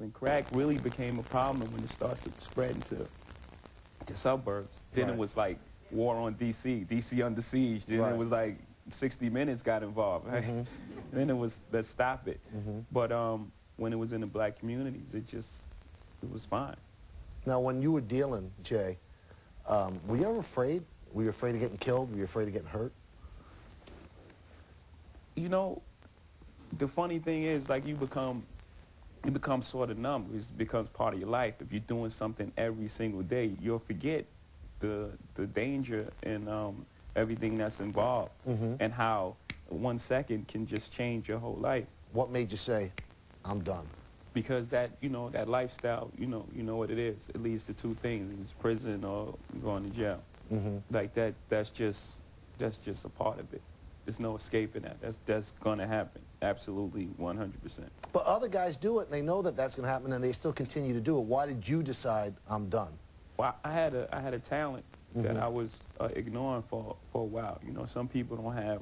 happen. Crack really became a problem when it starts to spread into the suburbs. Then it was like war on D.C., D.C. under siege. Then it was like 60 Minutes got involved. Right? Then it was, let's stop it. But when it was in the black communities, it was fine. Now, when you were dealing, Jay, were you ever afraid? Were you afraid of getting killed? Were you afraid of getting hurt? You know, the funny thing is, like, you become sort of numb. It becomes part of your life. If you're doing something every single day, you'll forget the danger and everything that's involved, and how 1 second can just change your whole life. What made you say, I'm done? Because that, you know, that lifestyle, you know what it is. It leads to two things: it's prison or going to jail. Like that's just a part of it. There's no escaping that. That's gonna happen. Absolutely, 100%. But other guys do it, and they know that that's gonna happen, and they still continue to do it. Why did you decide, I'm done? Well, I had a talent that I was ignoring for a while. You know, some people don't have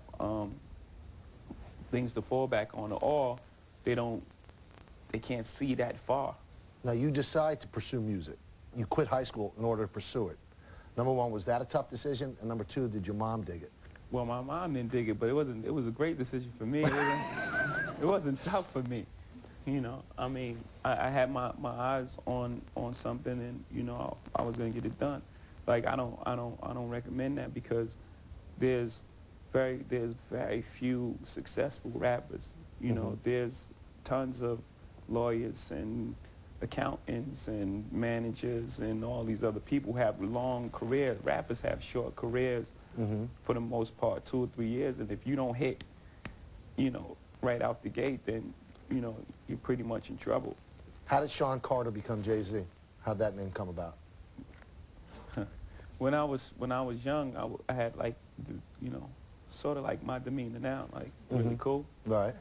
things to fall back on, or they can't see that far. Now, you decide to pursue music. You quit high school in order to pursue it. Number one, was that a tough decision? And number two, did your mom dig it? Well, my mom didn't dig it, but it was a great decision for me. It wasn't tough for me. You know, I mean, I had my eyes on something, and you know, I was gonna get it done. Like, I don't recommend that, because there's very few successful rappers. You know, there's tons of lawyers and accountants and managers and all these other people who have long careers. Rappers have short careers for the most part, 2 or 3 years, and if you don't hit, you know, right out the gate, then, you know, you're pretty much in trouble. How did Sean Carter become Jay-Z? How'd that name come about? When I was young, I had, like, you know, sort of like my demeanor now, like really cool. Right.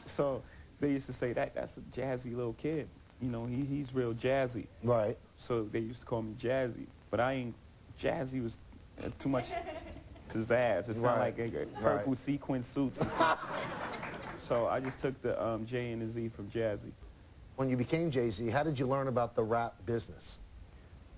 So they used to say that's a jazzy little kid. You know, he's real jazzy. Right. So they used to call me Jazzy. But I ain't, Jazzy was too much pizzazz. It sounded like a purple sequin suits or something. So I just took the J and the Z from Jazzy. When you became Jay-Z, how did you learn about the rap business?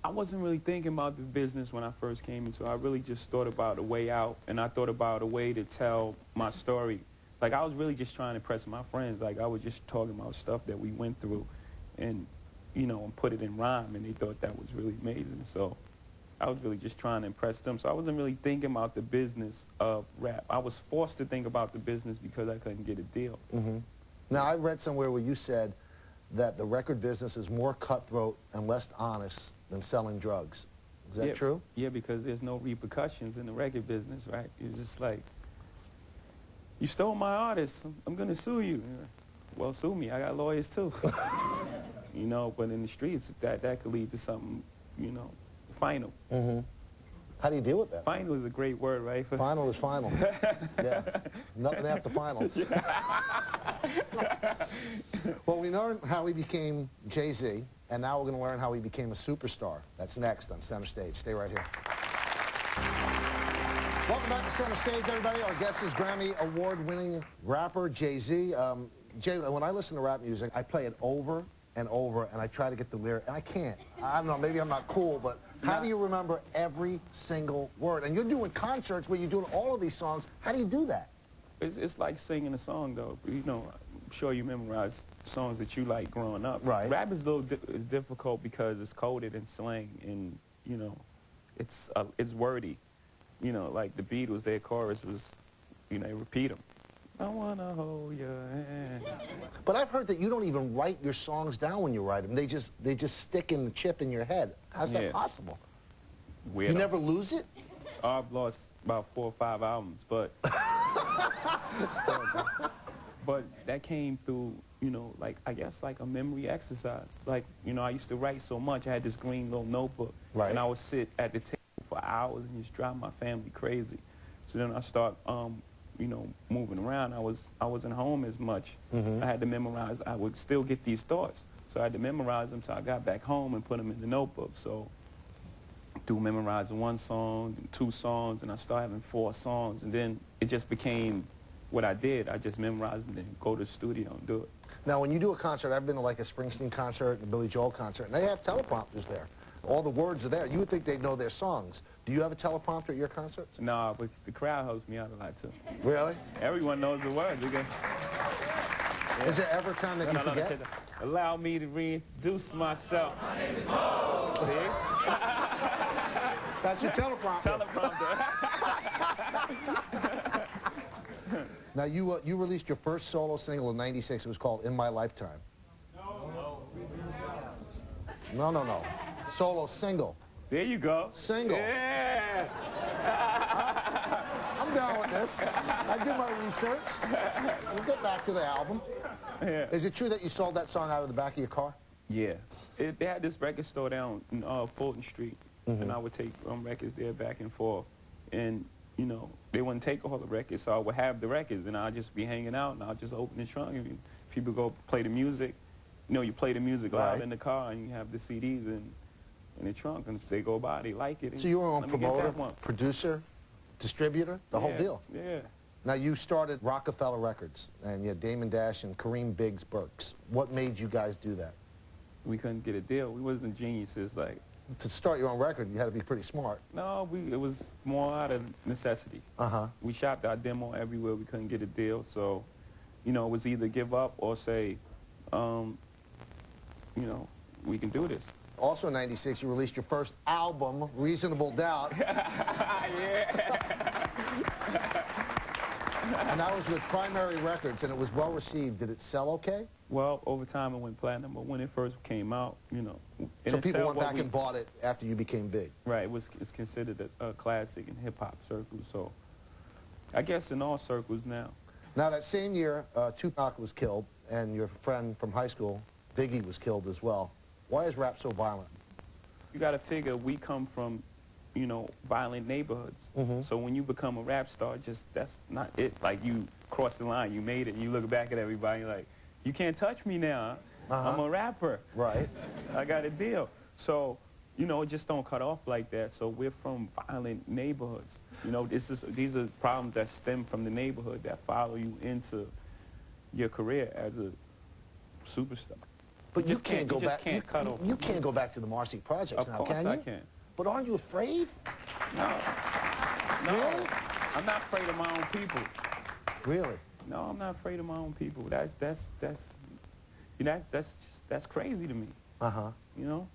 I wasn't really thinking about the business when I first came into it. I really just thought about a way out, and I thought about a way to tell my story. Like, I was really just trying to impress my friends. Like, I was just talking about stuff that we went through and, you know, and put it in rhyme, and they thought that was really amazing. So I was really just trying to impress them. So I wasn't really thinking about the business of rap. I was forced to think about the business because I couldn't get a deal. Now, I read somewhere where you said that the record business is more cutthroat and less honest than selling drugs. Is that true? Yeah, because there's no repercussions in the record business, right? It's just like, you stole my artist, I'm gonna sue you. Well, sue me, I got lawyers too. You know, but in the streets, that could lead to something, you know, final. How do you deal with that? Final is a great word, right? Final is final. Yeah, nothing after final. Well, we learned how he became Jay-Z, and now we're going to learn how he became a superstar. That's next on Center Stage. Stay right here. Welcome back to Center Stage, everybody. Our guest is Grammy Award-winning rapper Jay-Z. Jay, when I listen to rap music, I play it over and over, and I try to get the lyric, and I can't. I don't know, maybe I'm not cool, but how do you remember every single word? And you're doing concerts where you're doing all of these songs. How do you do that? It's like singing a song, though. You know, I'm sure you memorize songs that you like growing up. Right. Rap is is difficult because it's coded in slang, and, you know, it's wordy. You know, like the Beatles, their chorus was, you know, they repeat them. I wanna hold your hand. But I've heard that you don't even write your songs down when you write them. They just stick in the chip in your head. How's that possible? Weirdo. You never lose it? I've lost about 4 or 5 albums, but but that came through, you know, like, I guess like a memory exercise. Like, you know, I used to write so much. I had this green little notebook, and I would sit at the table for hours and just drive my family crazy. So then I start you know, moving around. I wasn't home as much. I had to memorize. I would still get these thoughts, so I had to memorize them till I got back home and put them in the notebook. So through memorizing 1 song, 2 songs, and I started having 4 songs, and then it just became what I did, I just memorized it and go to the studio and do it. Now, when you do a concert, I've been to like a Springsteen concert and a Billy Joel concert, and they have teleprompters there. All the words are there. You would think they'd know their songs. Do you have a teleprompter at your concerts? No, but the crowd helps me out a lot, too. Really? Everyone knows the words. Yeah. Is there ever a time that you forget? Allow me to reintroduce myself. My name is Mo. See? That's your teleprompter. Now, you released your first solo single in '96. It was called In My Lifetime. No. Solo single. There you go. Single. Yeah. I'm down with this. I did my research. We'll get back to the album. Yeah. Is it true that you sold that song out of the back of your car? Yeah. They had this record store down in Fulton Street, and I would take records there back and forth. And, you know, they wouldn't take all the records, so I would have the records, and I'd just be hanging out, and I'd just open the trunk, and people go play the music. You know, you play the music loud in the car, and you have the CDs in the trunk, and they go by, they like it. So you were on promoter, producer, distributor, the whole deal? Yeah. Now, you started Rockefeller Records, and you had Damon Dash and Kareem Biggs Burks. What made you guys do that? We couldn't get a deal. We wasn't geniuses, like. To start your own record, you had to be pretty smart. No, it was more out of necessity. We shopped our demo everywhere. We couldn't get a deal, so, you know, it was either give up or say, you know, we can do this. Also in '96, you released your first album, Reasonable Doubt. Yeah. And that was with Primary Records, and it was well received. Did it sell okay? Well, over time it went platinum, but when it first came out, you know. So people went back and bought it after you became big? Right, it's considered a classic in hip-hop circles, so I guess in all circles now. Now, that same year, Tupac was killed, and your friend from high school, Biggie, was killed as well. Why is rap so violent? You got to figure we come from, you know, violent neighborhoods. So when you become a rap star, that's not it. Like, you crossed the line, you made it, and you look back at everybody, you're like, you can't touch me now. I'm a rapper. Right. I got a deal. So, you know, it just don't cut off like that. So we're from violent neighborhoods. You know, these are problems that stem from the neighborhood that follow you into your career as a superstar. But you can't go back. Cut off. You can't go back to the Marcy Projects now, can you? Of course I can. But aren't you afraid? No. Really? I'm not afraid of my own people. Really? No, I'm not afraid of my own people. That's crazy to me. You know?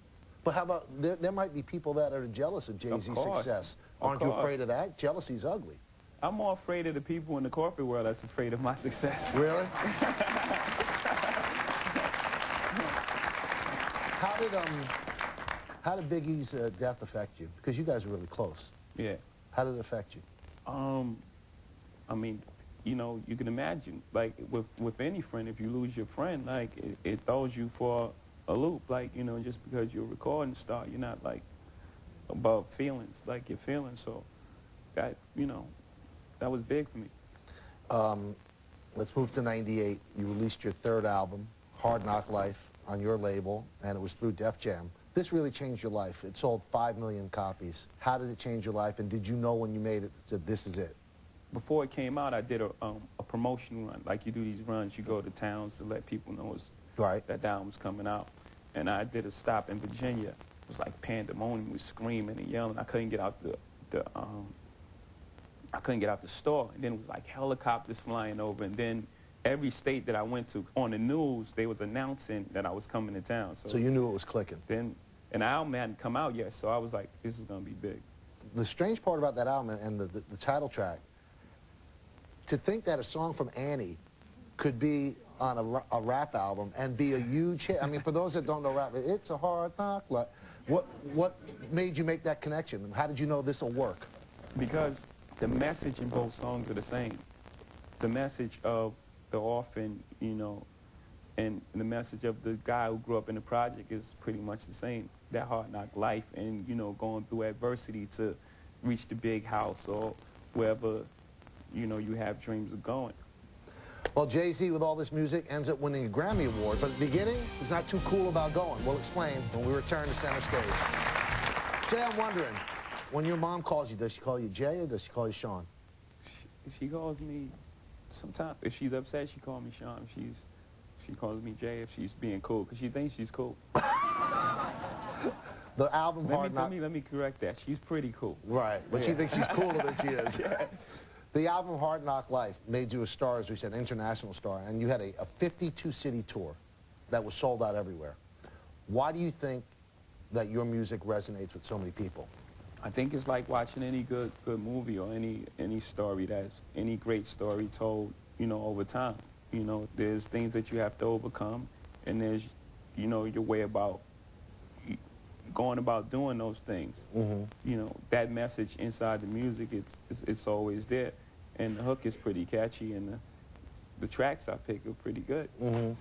But how about, there might be people that are jealous of Jay-Z's success. Aren't you afraid of that? Jealousy's ugly. I'm more afraid of the people in the corporate world that's afraid of my success. Really? How did Biggie's death affect you? Because you guys are really close. Yeah. How did it affect you? I mean, you know, you can imagine, like, with any friend, if you lose your friend, like, it throws you for a loop. Like, you know, just because you're a recording star, you're not, like, above feelings, like your feelings. So that, you know, that was big for me. Let's move to '98. You released your third album, Hard Knock Life, on your label, and it was through Def Jam. This really changed your life. It sold 5 million copies. How did it change your life, and did you know when you made it that this is it? Before it came out, I did a promotion run. Like you do these runs, you go to towns to let people know that the album's coming out. And I did a stop in Virginia. It was like pandemonium. We were screaming and yelling. I couldn't get out the store. And then it was like helicopters flying over. And then every state that I went to, on the news, they was announcing that I was coming to town. So you knew it was clicking. Then, and the album hadn't come out yet, so I was like, this is going to be big. The strange part about that album and the title track, to think that a song from Annie could be on a rap album and be a huge hit. I mean, for those that don't know rap, it's a hard knock. What made you make that connection? How did you know this will work? Because the message in both songs are the same. The message of the orphan, you know, and the message of the guy who grew up in the project is pretty much the same. That hard knock life and, you know, going through adversity to reach the big house or wherever, you know, you have dreams of going. Well, Jay-Z, with all this music, ends up winning a Grammy Award, but at the beginning, he's not too cool about going. We'll explain when we return to Center Stage. Jay, I'm wondering, when your mom calls you, does she call you Jay or does she call you Sean? She calls me Sometimes if she's upset, she calls me Sean. If she calls me Jay if she's being cool, because she thinks she's cool. The album Hard Knock... Let me correct that. She's pretty cool. Right, but she thinks she's cooler than she is. Yeah. The album Hard Knock Life made you a star, as we said, international star, and you had a 52-city tour that was sold out everywhere. Why do you think that your music resonates with so many people? I think it's like watching any good movie or any story any great story told, you know, over time. You know, there's things that you have to overcome, and there's, you know, your way about going about doing those things. Mm-hmm. You know, that message inside the music, it's always there, and the hook is pretty catchy, and the tracks I pick are pretty good. Mm-hmm.